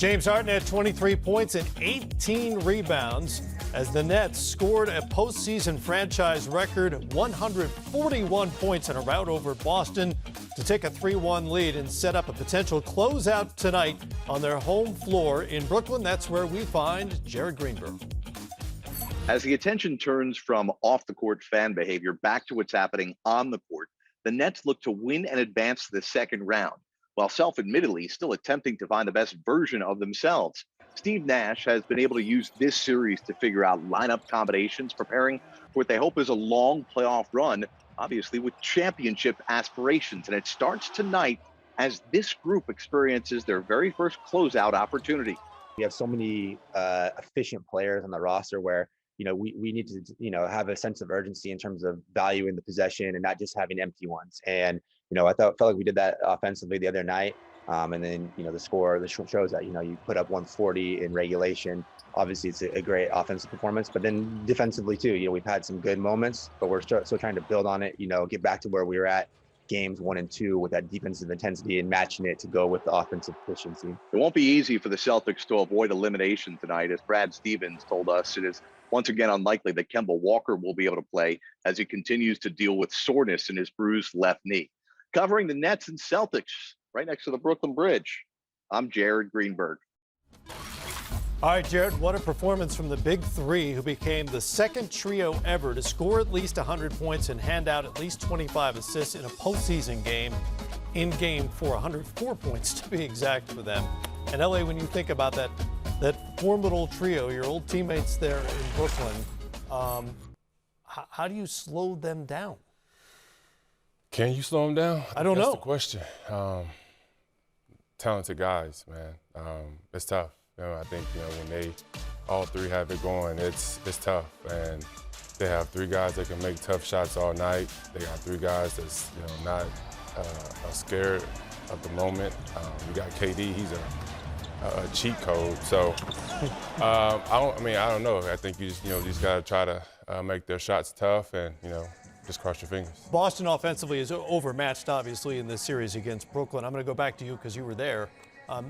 James Harden had 23 points and 18 rebounds as the Nets scored a postseason franchise record 141 points in a rout over Boston to take a 3-1 lead and set up a potential closeout tonight on their home floor in Brooklyn. That's where we find Jared Greenberg. As the attention turns from off-the-court fan behavior back to what's happening on the court, the Nets look to win and advance to the second round, while self-admittedly still attempting to find the best version of themselves. Steve Nash has been able to use this series to figure out lineup combinations, preparing for what they hope is a long playoff run, obviously with championship aspirations. And it starts tonight as this group experiences their very first closeout opportunity. We have so many efficient players on the roster where, we need to, have a sense of urgency in terms of valuing the possession and not just having empty ones. And, I felt like we did that offensively the other night. And then, the score shows that, you put up 140 in regulation. Obviously, it's a great offensive performance, but then defensively too, we've had some good moments, but we're still trying to build on it, get back to where we were at games 1 and 2 with that defensive intensity and matching it to go with the offensive efficiency. It won't be easy for the Celtics to avoid elimination tonight. As Brad Stevens told us, it is once again unlikely that Kemba Walker will be able to play as he continues to deal with soreness in his bruised left knee. Covering the Nets and Celtics right next to the Brooklyn Bridge, I'm Jared Greenberg. All right, Jared, what a performance from the Big Three, who became the second trio ever to score at least 100 points and hand out at least 25 assists in a postseason game in Game 4. 104 points to be exact for them. And LA, when you think about that formidable trio, your old teammates there in Brooklyn, how do you slow them down? Can you slow them down? I don't know. That's the question. Talented guys, man. It's tough. I think, when they all three have it going, it's tough. And they have 3 guys that can make tough shots all night. They got 3 guys that's, not scared of the moment. We got KD, he's a cheat code. So, I don't know. I think you just got to try to make their shots tough and, just cross your fingers. Boston offensively is overmatched, obviously, in this series against Brooklyn. I'm going to go back to you because you were there.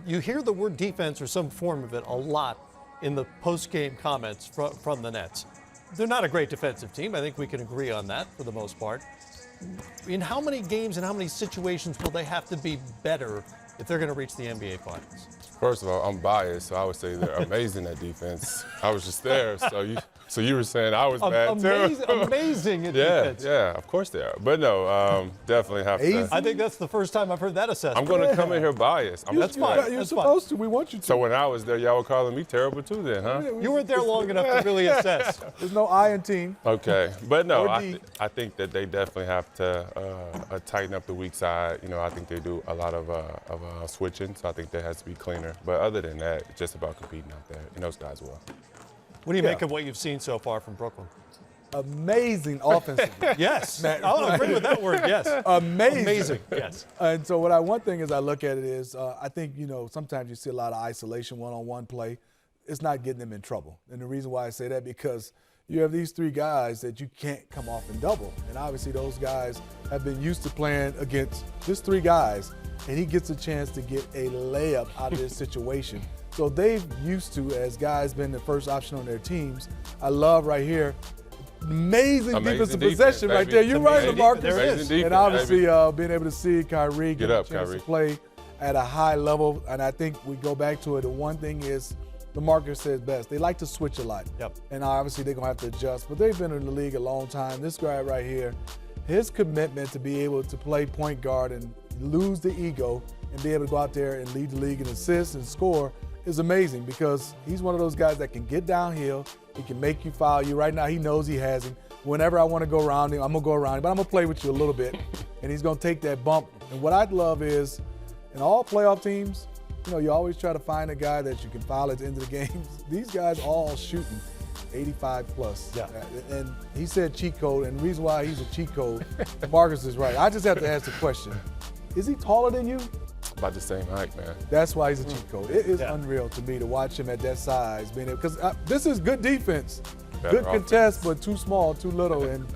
You hear the word defense or some form of it a lot in the post-game comments from the Nets. They're not a great defensive team. I think we can agree on that for the most part. In how many games and how many situations will they have to be better if they're going to reach the NBA Finals? First of all, I'm biased, so I would say they're amazing at defense. I was just there, so you were saying I was bad too. Amazing at defense. Yeah, of course they are. But no, definitely have to. I think that's the first time I've heard that assessment. I'm going to come in here biased. That's fine. You're supposed to. We want you to. So when I was there, y'all were calling me terrible too then, huh? You weren't there long enough to really assess. There's no I in team. Okay. But no, I think that they definitely have to tighten up the weak side. I think they do a lot of switching, so I think that has to be cleaner. But other than that, it's just about competing out there. And those guys will. What do you make of what you've seen so far from Brooklyn? Amazing offensively. Yes. I'll agree with that word, yes. Amazing. Yes. And so one thing as I look at it is I think, sometimes you see a lot of isolation, one-on-one play. It's not getting them in trouble. And the reason why I say that, because you have these 3 guys that you can't come off and double. And obviously those guys have been used to playing against just 3 guys, and he gets a chance to get a layup out of this situation. So they've used to, as guys been the first option on their teams. I love right here, amazing defensive possession right there. You're right, LaMarcus. There it is. And obviously being able to see Kyrie get a chance to play at a high level. And I think we go back to it. The one thing is, LaMarcus says best, they like to switch a lot. Yep. And obviously they're going to have to adjust. But they've been in the league a long time. This guy right here, his commitment to be able to play point guard and lose the ego and be able to go out there and lead the league in assists and score is amazing, because he's one of those guys that can get downhill. He can make you foul you. Right now he knows he has him. Whenever I want to go around him, I'm going to go around him, but I'm going to play with you a little bit. And he's going to take that bump. And what I'd love is, in all playoff teams, you always try to find a guy that you can foul at the end of the games. These guys all shooting 85 plus. Yeah. And he said cheat code, and the reason why he's a cheat code, Marcus is right. I just have to ask the question, is he taller than you? About the same height, man. That's why he's a cheat code. It is unreal to me to watch him at that size, because this is good defense. Good contest, but too small, too little. And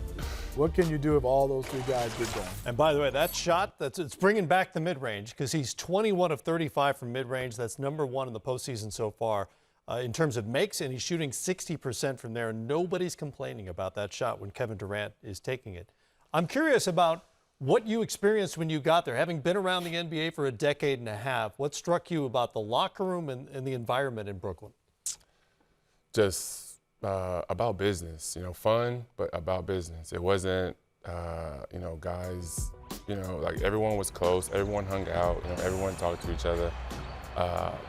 What can you do if all those three guys get done? And by the way, that shot, it's bringing back the mid-range because he's 21 of 35 from mid-range. That's #1 in the postseason so far in terms of makes, and he's shooting 60% from there. Nobody's complaining about that shot when Kevin Durant is taking it. I'm curious about what you experienced when you got there. Having been around the NBA for a decade and a half, what struck you about the locker room and the environment in Brooklyn? Just about business, fun, but about business. It wasn't, guys, like everyone was close, everyone hung out, everyone talked to each other.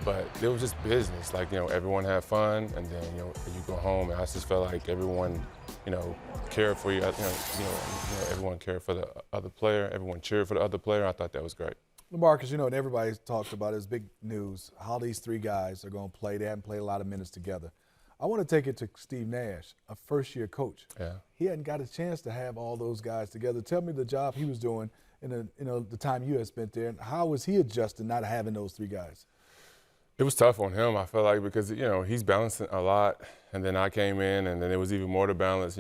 But it was just business. Like, everyone had fun, and then, you go home, and I just felt like everyone, cared for you. Everyone cared for the other player. Everyone cheered for the other player. I thought that was great. LaMarcus, and everybody's talked about it. It's big news how these three guys are going to play. They haven't played a lot of minutes together. I want to take it to Steve Nash, a first-year coach. Yeah. He hadn't got a chance to have all those guys together. Tell me the job he was doing in the time you had spent there, and how was he adjusting not having those three guys? It was tough on him, I feel like, because, he's balancing a lot, and then I came in, and then it was even more to balance,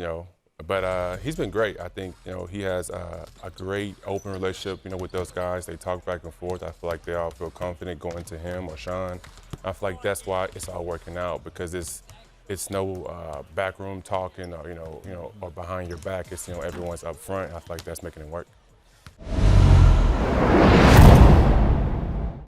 But he's been great. I think, he has a great open relationship, with those guys. They talk back and forth. I feel like they all feel confident going to him or Sean. I feel like that's why it's all working out, because it's no backroom talking or, or behind your back. It's, everyone's up front. I feel like that's making it work.